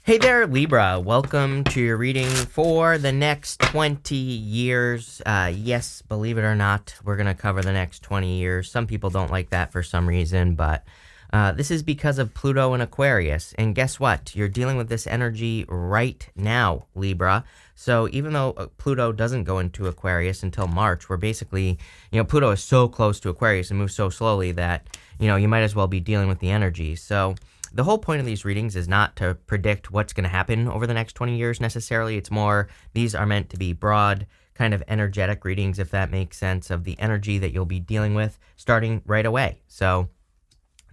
Hey there, Libra. Welcome to your reading for the next 20 years. Yes, believe it or not, we're going to cover the next 20 years. Some people don't like that for some reason, but this is because of Pluto and Aquarius. And guess what? You're dealing with this energy right now, Libra. So even though Pluto doesn't go into Aquarius until March, we're basically, Pluto is so close to Aquarius and moves so slowly that, you might as well be dealing with the energy. So the whole point of these readings is not to predict what's going to happen over the next 20 years necessarily. It's more, these are meant to be broad, kind of energetic readings, if that makes sense, of the energy that you'll be dealing with starting right away. So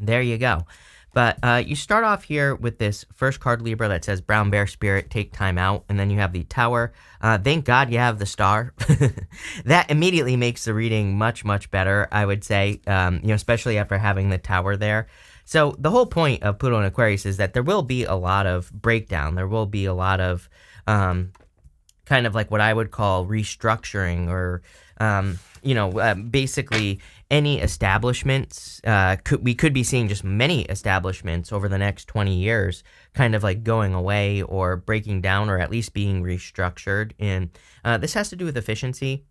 there you go. But you start off here with this first card, Libra, that says Brown Bear Spirit, take time out. And then you have the Tower. Thank God you have the Star. That immediately makes the reading much, much better, I would say, especially after having the Tower there. So the whole point of Pluto and Aquarius is that there will be a lot of breakdown. There will be a lot of kind of like what I would call restructuring or, basically any establishments. We could be seeing just many establishments over the next 20 years kind of like going away or breaking down or at least being restructured. And this has to do with efficiency.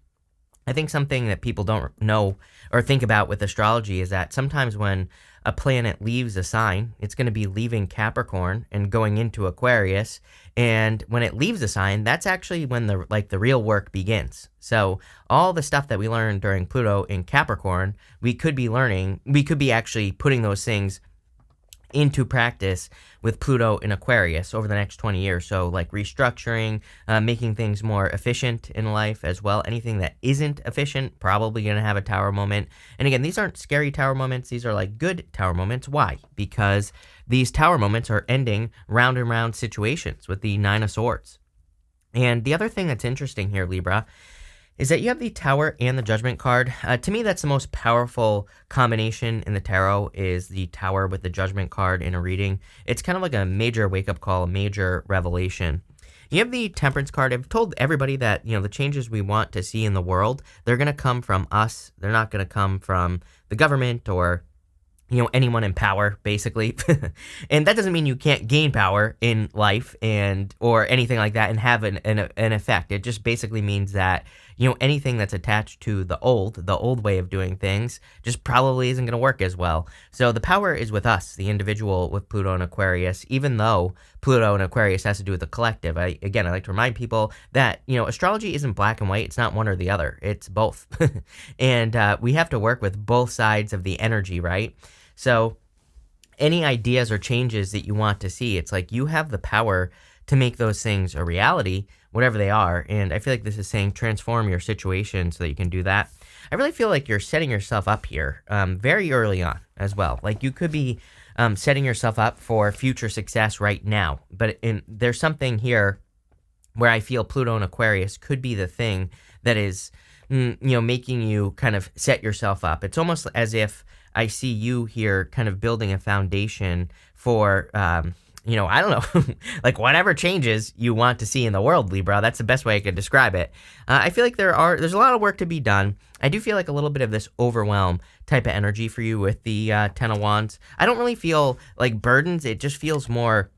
I think something that people don't know or think about with astrology is that sometimes when a planet leaves a sign, it's going to be leaving Capricorn and going into Aquarius. And when it leaves a sign, that's actually when the real work begins. So all the stuff that we learned during Pluto in Capricorn, we could be actually putting those things into practice with Pluto in Aquarius over the next 20 years. So like restructuring, making things more efficient in life as well. Anything that isn't efficient, probably going to have a Tower moment. And again, these aren't scary Tower moments. These are like good Tower moments. Why? Because these Tower moments are ending round and round situations with the Nine of Swords. And the other thing that's interesting here, Libra, is that you have the Tower and the Judgment card. To me, that's the most powerful combination in the tarot is the Tower with the Judgment card in a reading. It's kind of like a major wake-up call, a major revelation. You have the Temperance card. I've told everybody that, the changes we want to see in the world, they're going to come from us. They're not going to come from the government or anyone in power, basically. And that doesn't mean you can't gain power in life or anything like that and have an effect. It just basically means that, anything that's attached to the old way of doing things just probably isn't going to work as well. So the power is with us, the individual with Pluto and Aquarius, even though Pluto and Aquarius has to do with the collective. I like to remind people that, astrology isn't black and white. It's not one or the other. It's both. And we have to work with both sides of the energy, right? So any ideas or changes that you want to see, it's like you have the power to make those things a reality, whatever they are. And I feel like this is saying transform your situation so that you can do that. I really feel like you're setting yourself up here very early on as well. Like you could be setting yourself up for future success right now. But there's something here where I feel Pluto and Aquarius could be the thing that is, making you kind of set yourself up. It's almost as if I see you here kind of building a foundation for, I don't know, like whatever changes you want to see in the world, Libra. That's the best way I could describe it. I feel like there's a lot of work to be done. I do feel like a little bit of this overwhelm type of energy for you with the Ten of Wands. I don't really feel like burdens. It just feels more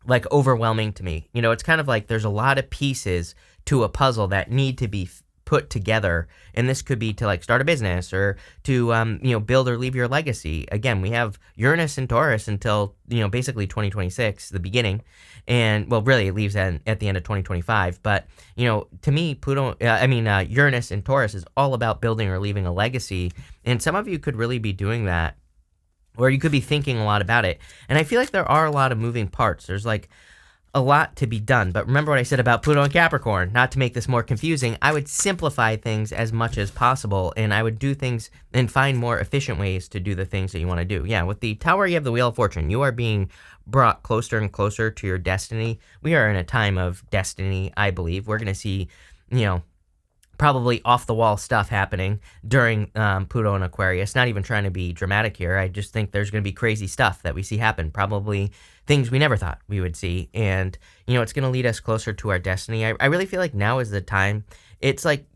like overwhelming to me. It's kind of like there's a lot of pieces to a puzzle that need to be put together, and this could be to like start a business or to build or leave your legacy. Again, we have Uranus and Taurus until basically 2026, the beginning, and well, really it leaves at the end of 2025. But to me, Uranus and Taurus is all about building or leaving a legacy, and some of you could really be doing that, or you could be thinking a lot about it. And I feel like there are a lot of moving parts. There's like a lot to be done. But remember what I said about Pluto and Capricorn. Not to make this more confusing, I would simplify things as much as possible, and I would do things and find more efficient ways to do the things that you want to do. Yeah, with the Tower, you have the Wheel of Fortune. You are being brought closer and closer to your destiny. We are in a time of destiny, I believe. We're going to see, probably off-the-wall stuff happening during Pluto and Aquarius. Not even trying to be dramatic here. I just think there's going to be crazy stuff that we see happen. Probably things we never thought we would see. And, it's going to lead us closer to our destiny. I really feel like now is the time. It's like,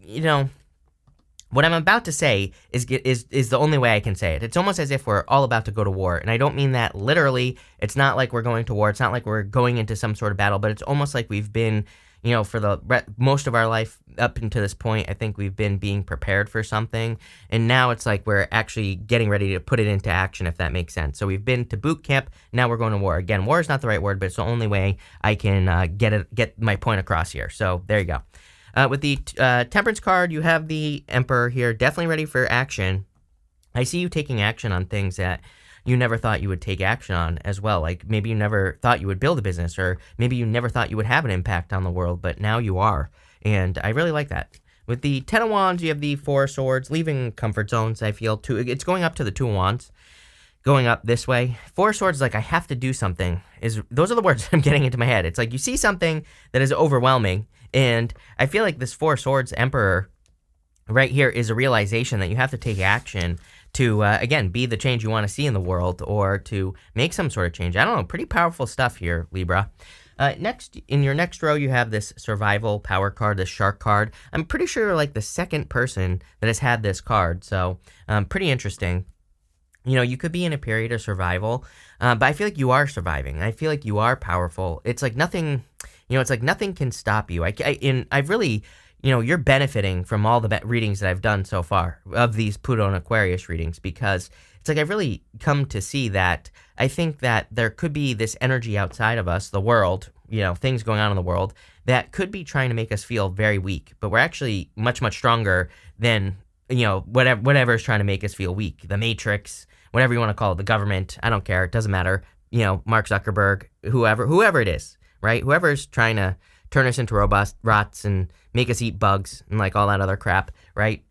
what I'm about to say is the only way I can say it. It's almost as if we're all about to go to war, and I don't mean that literally. It's not like we're going to war. It's not like we're going into some sort of battle, but it's almost like we've been, for most of our life up until this point, I think we've been being prepared for something, and now it's like we're actually getting ready to put it into action, if that makes sense. So we've been to boot camp, now we're going to war. Again, war is not the right word, but it's the only way I can get my point across here. So there you go. With the Temperance card, you have the Emperor here, definitely ready for action. I see you taking action on things that you never thought you would take action on as well. Like maybe you never thought you would build a business, or maybe you never thought you would have an impact on the world, but now you are. And I really like that. With the Ten of Wands, you have the Four of Swords, leaving comfort zones, I feel, too. It's going up to the Two of Wands, going up this way. Four of Swords is like, I have to do something. Those are the words I'm getting into my head. It's like you see something that is overwhelming, and I feel like this Four of Swords Emperor right here is a realization that you have to take action to, again, be the change you want to see in the world, or to make some sort of change. I don't know, pretty powerful stuff here, Libra. Next, in your next row, you have this Survival Power card, this Shark card. I'm pretty sure you're like the second person that has had this card, so pretty interesting. You could be in a period of survival, but I feel like you are surviving. I feel like you are powerful. It's like nothing, it's like nothing can stop you. I've really, you're benefiting from all the readings that I've done so far of these Pluto and Aquarius readings, because it's like I've really come to see that I think that there could be this energy outside of us, the world, things going on in the world that could be trying to make us feel very weak, but we're actually much, much stronger than, whatever is trying to make us feel weak. The Matrix, whatever you want to call it, the government, I don't care. It doesn't matter. Mark Zuckerberg, whoever it is, right? Whoever is trying to turn us into robots and make us eat bugs and like all that other crap, right?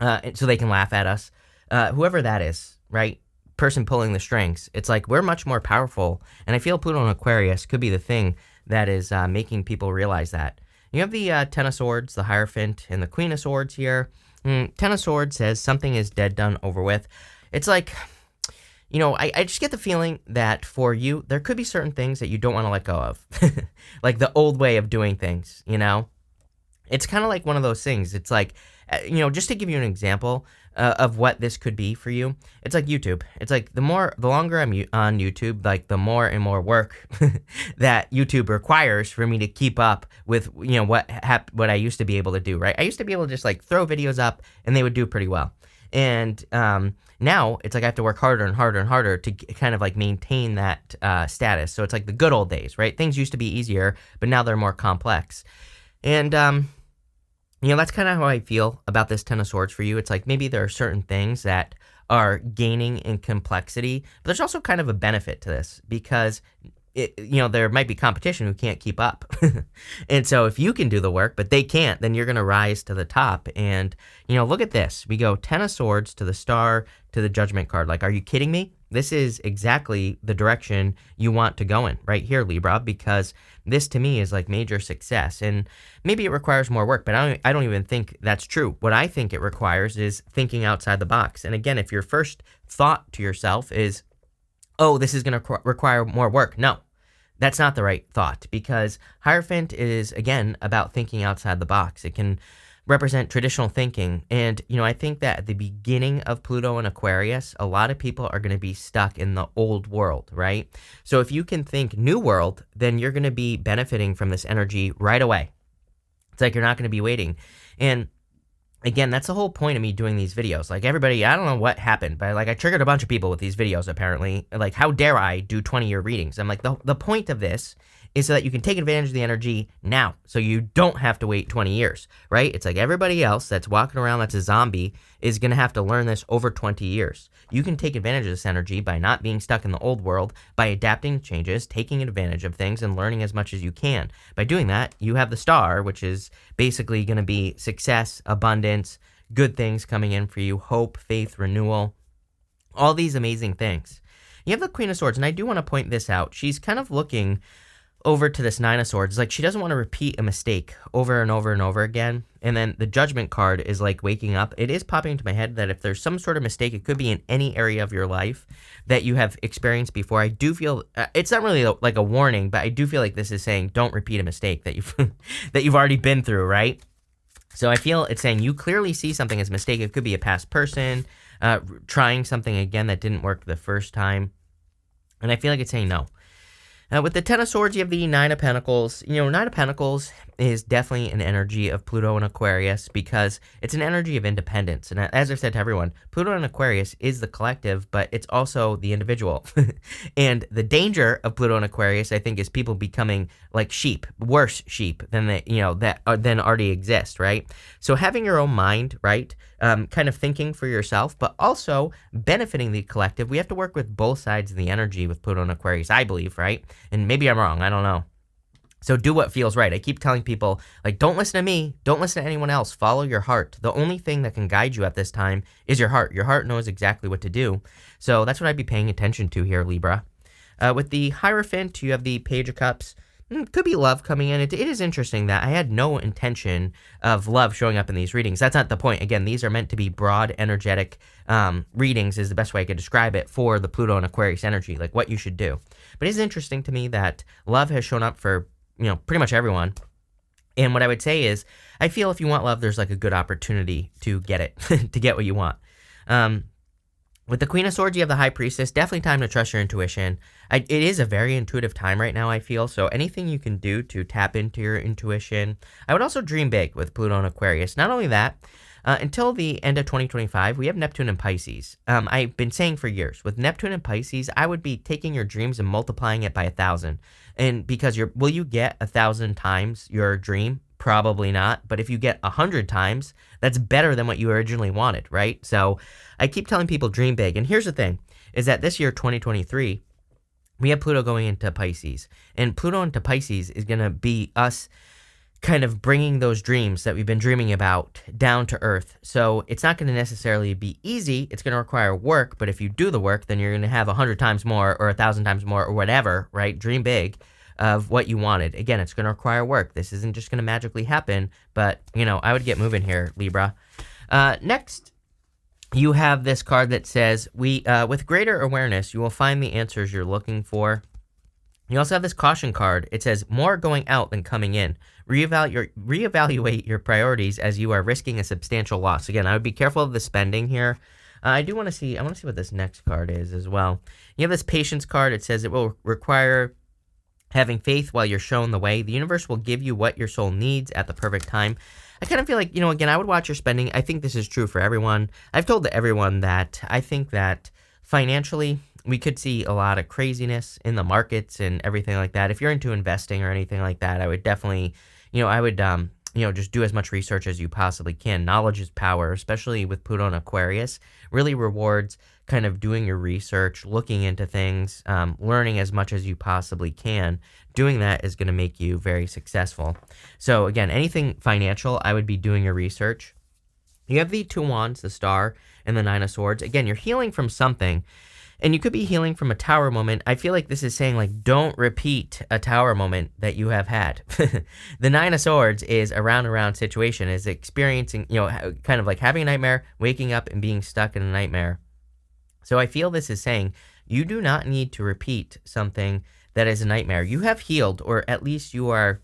So they can laugh at us. Whoever that is, right? Person pulling the strings. It's like we're much more powerful. And I feel Pluto and Aquarius could be the thing that is making people realize that. You have the Ten of Swords, the Hierophant, and the Queen of Swords here. Ten of Swords says something is dead, done, over with. It's like, I just get the feeling that for you, there could be certain things that you don't want to let go of. Like the old way of doing things, It's kind of like one of those things. It's like, just to give you an example of what this could be for you, it's like YouTube. It's like the longer I'm on YouTube, like the more and more work that YouTube requires for me to keep up with, what I used to be able to do, right? I used to be able to just like throw videos up and they would do pretty well. And now it's like I have to work harder and harder and harder to kind of like maintain that status. So it's like the good old days, right? Things used to be easier, but now they're more complex. And, that's kind of how I feel about this Ten of Swords for you. It's like maybe there are certain things that are gaining in complexity, but there's also kind of a benefit to this because there might be competition who can't keep up. And so if you can do the work, but they can't, then you're going to rise to the top. And, look at this. We go Ten of Swords to the Star to the Judgment card. Like, are you kidding me? This is exactly the direction you want to go in right here, Libra, because this to me is like major success. And maybe it requires more work, but I don't even think that's true. What I think it requires is thinking outside the box. And again, if your first thought to yourself is, oh, this is going to require more work. No, that's not the right thought, because Hierophant is, again, about thinking outside the box. It can represent traditional thinking. And, I think that at the beginning of Pluto and Aquarius, a lot of people are going to be stuck in the old world, right? So if you can think new world, then you're going to be benefiting from this energy right away. It's like you're not going to be waiting. And again, that's the whole point of me doing these videos. Like everybody, I don't know what happened, but like I triggered a bunch of people with these videos apparently. Like, how dare I do 20-year readings? I'm like, the point of this is so that you can take advantage of the energy now, so you don't have to wait 20 years, right? It's like everybody else that's walking around that's a zombie is going to have to learn this over 20 years. You can take advantage of this energy by not being stuck in the old world, by adapting to changes, taking advantage of things, and learning as much as you can. By doing that, you have the Star, which is basically going to be success, abundance, good things coming in for you, hope, faith, renewal, all these amazing things. You have the Queen of Swords, and I do want to point this out. She's kind of looking over to this Nine of Swords. It's like she doesn't want to repeat a mistake over and over and over again. And then the Judgment card is like waking up. It is popping into my head that if there's some sort of mistake, it could be in any area of your life that you have experienced before. I do feel it's not really like a warning, but I do feel like this is saying don't repeat a mistake that you've that you've already been through, right? So I feel it's saying you clearly see something as a mistake. It could be a past person trying something again that didn't work the first time. And I feel like it's saying no. With the Ten of Swords, you have the Nine of Pentacles. Nine of Pentacles is definitely an energy of Pluto and Aquarius because it's an energy of independence. And as I've said to everyone, Pluto and Aquarius is the collective, but it's also the individual. And the danger of Pluto and Aquarius, I think, is people becoming like sheep, worse sheep than than already exist, right? So having your own mind, right? Kind of thinking for yourself, but also benefiting the collective. We have to work with both sides of the energy with Pluto and Aquarius, I believe, right? And maybe I'm wrong. I don't know. So do what feels right. I keep telling people, like, don't listen to me. Don't listen to anyone else. Follow your heart. The only thing that can guide you at this time is your heart. Your heart knows exactly what to do. So that's what I'd be paying attention to here, Libra. With the Hierophant, you have the Page of Cups. Could be love coming in. It is interesting that I had no intention of love showing up in these readings. That's not the point. Again, these are meant to be broad, energetic readings is the best way I could describe it for the Pluto and Aquarius energy, like what you should do. But it is interesting to me that love has shown up for, pretty much everyone. And what I would say is, I feel if you want love, there's like a good opportunity to get it, to get what you want. With the Queen of Swords, you have the High Priestess. Definitely time to trust your intuition. It is a very intuitive time right now, I feel. So anything you can do to tap into your intuition. I would also dream big with Pluto and Aquarius. Not only that, until the end of 2025, we have Neptune and Pisces. I've been saying for years, with Neptune and Pisces, I would be taking your dreams and multiplying it by 1,000. And because will you get 1,000 times your dream? Probably not. But if you get 100 times, that's better than what you originally wanted, right? So I keep telling people dream big. And here's the thing, is that this year, 2023, we have Pluto going into Pisces. And Pluto into Pisces is going to be us kind of bringing those dreams that we've been dreaming about down to earth. So it's not going to necessarily be easy. It's going to require work. But if you do the work, then you're going to have 100 times more or 1,000 times more or whatever, right? Dream big of what you wanted. Again, it's going to require work. This isn't just going to magically happen, but, I would get moving here, Libra. Next, you have this card that says, with greater awareness, you will find the answers you're looking for. You also have this caution card. It says, more going out than coming in. Reevaluate your priorities as you are risking a substantial loss. Again, I would be careful of the spending here. I want to see what this next card is as well. You have this patience card. It says it will require having faith while you're shown the way. The universe will give you what your soul needs at the perfect time. I kind of feel like, again, I would watch your spending. I think this is true for everyone. I've told everyone that I think that financially we could see a lot of craziness in the markets and everything like that. If you're into investing or anything like that, I would definitely, just do as much research as you possibly can. Knowledge is power, especially with Pluto and Aquarius. Really rewards kind of doing your research, looking into things, learning as much as you possibly can. Doing that is going to make you very successful. So again, anything financial, I would be doing your research. You have the Two of Wands, the Star, and the Nine of Swords. Again, you're healing from something. And you could be healing from a tower moment. I feel like this is saying, like, don't repeat a tower moment that you have had. The Nine of Swords is a round-and-round situation, is experiencing, kind of like having a nightmare, waking up and being stuck in a nightmare. So I feel this is saying you do not need to repeat something that is a nightmare. You have healed, or at least you are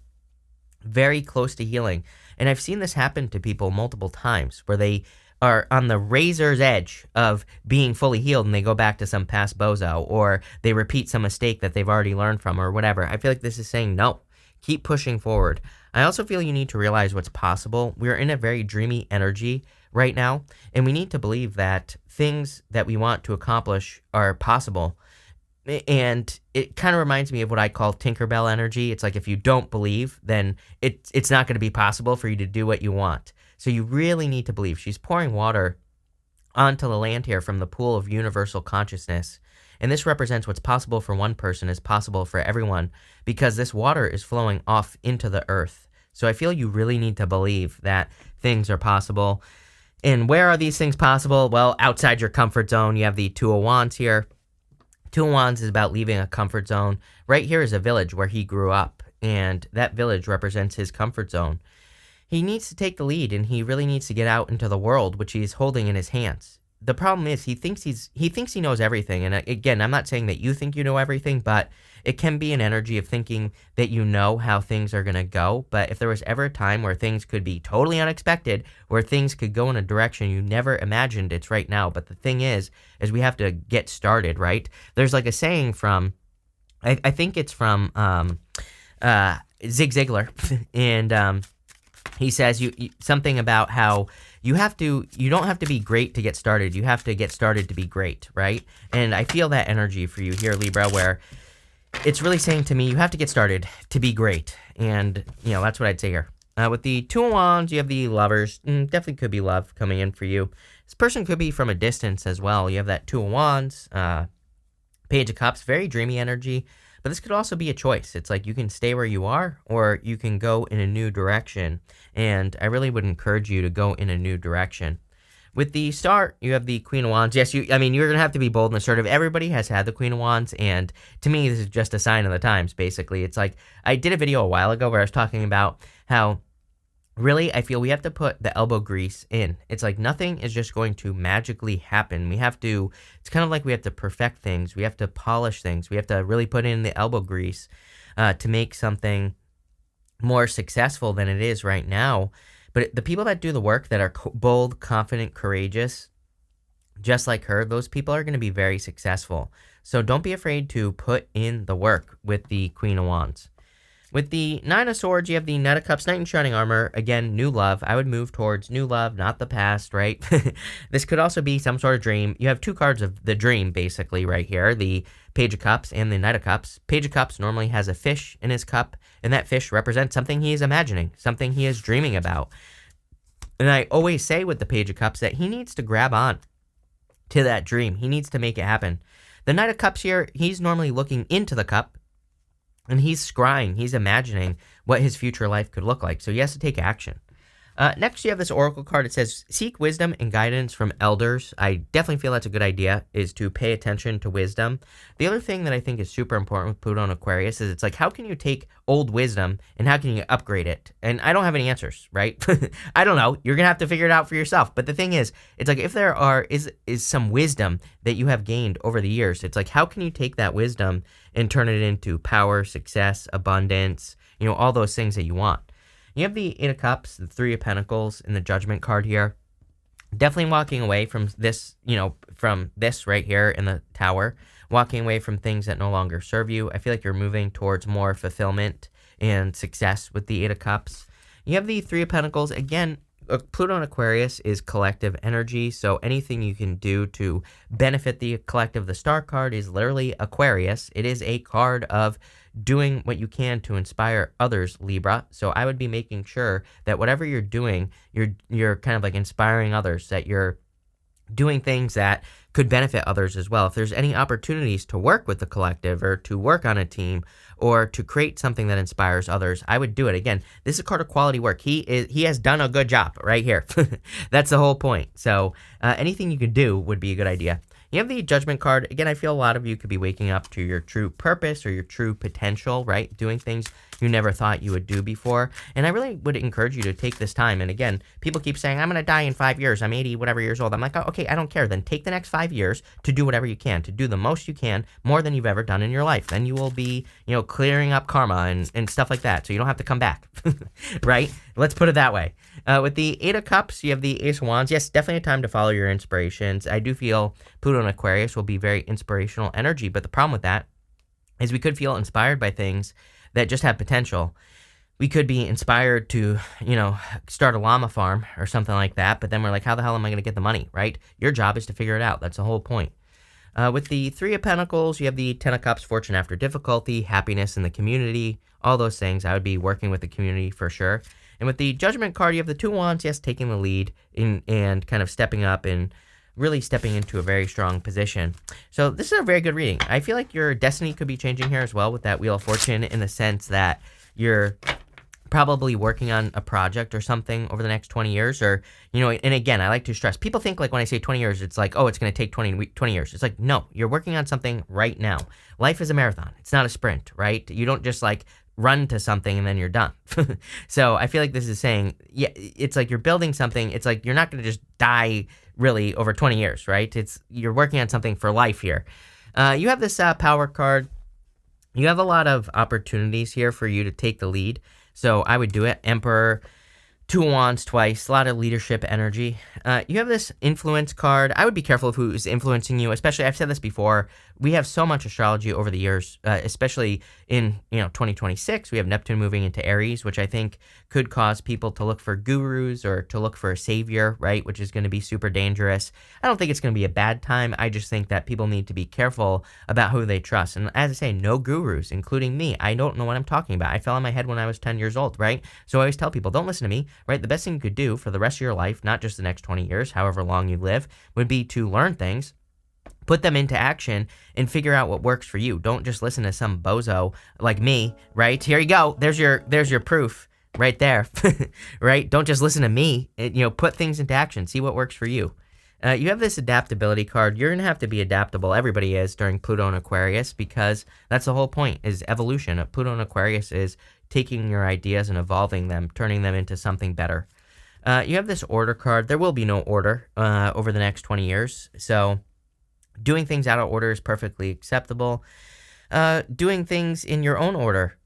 very close to healing. And I've seen this happen to people multiple times where they are on the razor's edge of being fully healed and they go back to some past bozo, or they repeat some mistake that they've already learned from or whatever. I feel like this is saying no, keep pushing forward. I also feel you need to realize what's possible. We're in a very dreamy energy right now, and we need to believe that things that we want to accomplish are possible. And it kind of reminds me of what I call Tinkerbell energy. It's like if you don't believe, then it's not going to be possible for you to do what you want. So you really need to believe. She's pouring water onto the land here from the pool of universal consciousness. And this represents what's possible for one person is possible for everyone, because this water is flowing off into the earth. So I feel you really need to believe that things are possible. And where are these things possible? Well, outside your comfort zone. You have the Two of Wands here. Two of Wands is about leaving a comfort zone. Right here is a village where he grew up, and that village represents his comfort zone. He needs to take the lead, and he really needs to get out into the world, which he's holding in his hands. the problem is he thinks he knows everything. And again, I'm not saying that you think you know everything, but it can be an energy of thinking that you know how things are going to go. But if there was ever a time where things could be totally unexpected, where things could go in a direction you never imagined, it's right now. But the thing is we have to get started, right? There's like a saying from, I think it's from Zig Ziglar, and he says something about how you don't have to be great to get started. You have to get started to be great, right? And I feel that energy for you here, Libra, where it's really saying to me, you have to get started to be great. And, that's what I'd say here. With the Two of Wands, you have the Lovers. Definitely could be love coming in for you. This person could be from a distance as well. You have that Two of Wands, Page of Cups, very dreamy energy. But this could also be a choice. It's like you can stay where you are, or you can go in a new direction. And I really would encourage you to go in a new direction. With the Star, you have the Queen of Wands. Yes, you're going to have to be bold and assertive. Everybody has had the Queen of Wands, and to me, this is just a sign of the times, basically. It's like, I did a video a while ago where I was talking about how, really, I feel we have to put the elbow grease in. It's like nothing is just going to magically happen. It's kind of like we have to perfect things. We have to polish things. We have to really put in the elbow grease to make something more successful than it is right now. But the people that do the work, that are bold, confident, courageous, just like her, those people are going to be very successful. So don't be afraid to put in the work with the Queen of Wands. With the Nine of Swords, you have the Knight of Cups, Knight in Shining Armor. Again, new love. I would move towards new love, not the past, right? This could also be some sort of dream. You have two cards of the dream, basically, right here. The Page of Cups and the Knight of Cups. Page of Cups normally has a fish in his cup, and that fish represents something he is imagining, something he is dreaming about. And I always say with the Page of Cups that he needs to grab on to that dream. He needs to make it happen. The Knight of Cups here, he's normally looking into the cup, and he's scrying, he's imagining what his future life could look like. So he has to take action. Next, you have this Oracle card. It says, seek wisdom and guidance from elders. I definitely feel that's a good idea, is to pay attention to wisdom. The other thing that I think is super important with Pluto and Aquarius is it's like, how can you take old wisdom and how can you upgrade it? And I don't have any answers, right? I don't know. You're going to have to figure it out for yourself. But the thing is, it's like, if there is some wisdom that you have gained over the years, it's like, how can you take that wisdom and turn it into power, success, abundance, all those things that you want? You have the Eight of Cups, the Three of Pentacles, and the Judgment card here. Definitely walking away from this, from this right here in the Tower. Walking away from things that no longer serve you. I feel like you're moving towards more fulfillment and success with the Eight of Cups. You have the Three of Pentacles. Again, Pluto and Aquarius is collective energy, so anything you can do to benefit the collective. The Star card is literally Aquarius. It is a card of doing what you can to inspire others, Libra. So I would be making sure that whatever you're doing, you're kind of like inspiring others, that you're doing things that could benefit others as well. If there's any opportunities to work with the collective or to work on a team or to create something that inspires others, I would do it. Again, this is a card of quality work. He has done a good job right here. That's the whole point. So anything you could do would be a good idea. You have the Judgment card. Again, I feel a lot of you could be waking up to your true purpose or your true potential, right? Doing things you never thought you would do before. And I really would encourage you to take this time. And again, people keep saying, I'm going to die in 5 years. I'm 80, whatever years old. I'm like, oh, okay, I don't care. Then take the next 5 years to do whatever you can, to do the most you can, more than you've ever done in your life. Then you will be, clearing up karma and stuff like that. So you don't have to come back, right? Let's put it that way. With the Eight of Cups, you have the Ace of Wands. Yes, definitely a time to follow your inspirations. I do feel Pluto and Aquarius will be very inspirational energy, but the problem with that is we could feel inspired by things that just have potential. We could be inspired to, start a llama farm or something like that, but then we're like, how the hell am I going to get the money, right? Your job is to figure it out. That's the whole point. With the Three of Pentacles, you have the Ten of Cups, fortune after difficulty, happiness in the community, all those things. I would be working with the community for sure. And with the Judgment card, you have the Two of Wands, yes, taking the lead and kind of stepping up and really stepping into a very strong position. So this is a very good reading. I feel like your destiny could be changing here as well with that Wheel of Fortune, in the sense that you're probably working on a project or something over the next 20 years, or, and again, I like to stress, people think like when I say 20 years, it's like, oh, it's going to take 20 years. It's like, no, you're working on something right now. Life is a marathon. It's not a sprint, right? You don't just like run to something and then you're done. So I feel like this is saying, yeah, it's like you're building something. It's like you're not going to just die really over 20 years, right? You're working on something for life here. You have this power card. You have a lot of opportunities here for you to take the lead. So I would do it. Emperor, 2 wands twice, a lot of leadership energy. You have this influence card. I would be careful of who is influencing you, especially, I've said this before, we have so much astrology over the years, especially in 2026. We have Neptune moving into Aries, which I think could cause people to look for gurus or to look for a savior, right? Which is going to be super dangerous. I don't think it's going to be a bad time. I just think that people need to be careful about who they trust. And as I say, no gurus, including me. I don't know what I'm talking about. I fell on my head when I was 10 years old, right? So I always tell people, don't listen to me, right? The best thing you could do for the rest of your life, not just the next 20 years, however long you live, would be to learn things, put them into action, and figure out what works for you. Don't just listen to some bozo like me, right? Here you go. There's your proof right there, right? Don't just listen to me. Put things into action. See what works for you. You have this adaptability card. You're going to have to be adaptable. Everybody is during Pluto and Aquarius, because that's the whole point, is evolution. Pluto and Aquarius is taking your ideas and evolving them, turning them into something better. You have this order card. There will be no order over the next 20 years. So doing things out of order is perfectly acceptable. Doing things in your own order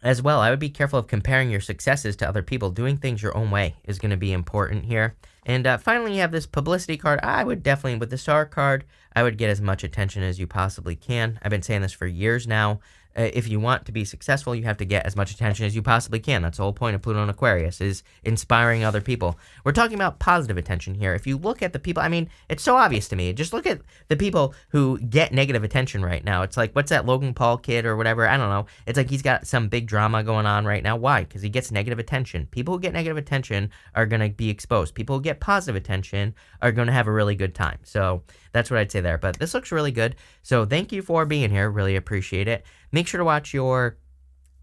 as well. I would be careful of comparing your successes to other people. Doing things your own way is going to be important here. And finally, you have this publicity card. I would definitely, with the star card, I would get as much attention as you possibly can. I've been saying this for years now. If you want to be successful, you have to get as much attention as you possibly can. That's the whole point of Pluto and Aquarius, is inspiring other people. We're talking about positive attention here. If you look at the people, it's so obvious to me. Just look at the people who get negative attention right now. It's like, what's that Logan Paul kid or whatever? I don't know. It's like he's got some big drama going on right now. Why? Because he gets negative attention. People who get negative attention are going to be exposed. People who get positive attention are going to have a really good time. So that's what I'd say there. But this looks really good. So thank you for being here. Really appreciate it. Make sure to watch your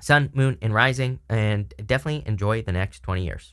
sun, moon, and rising, and definitely enjoy the next 20 years.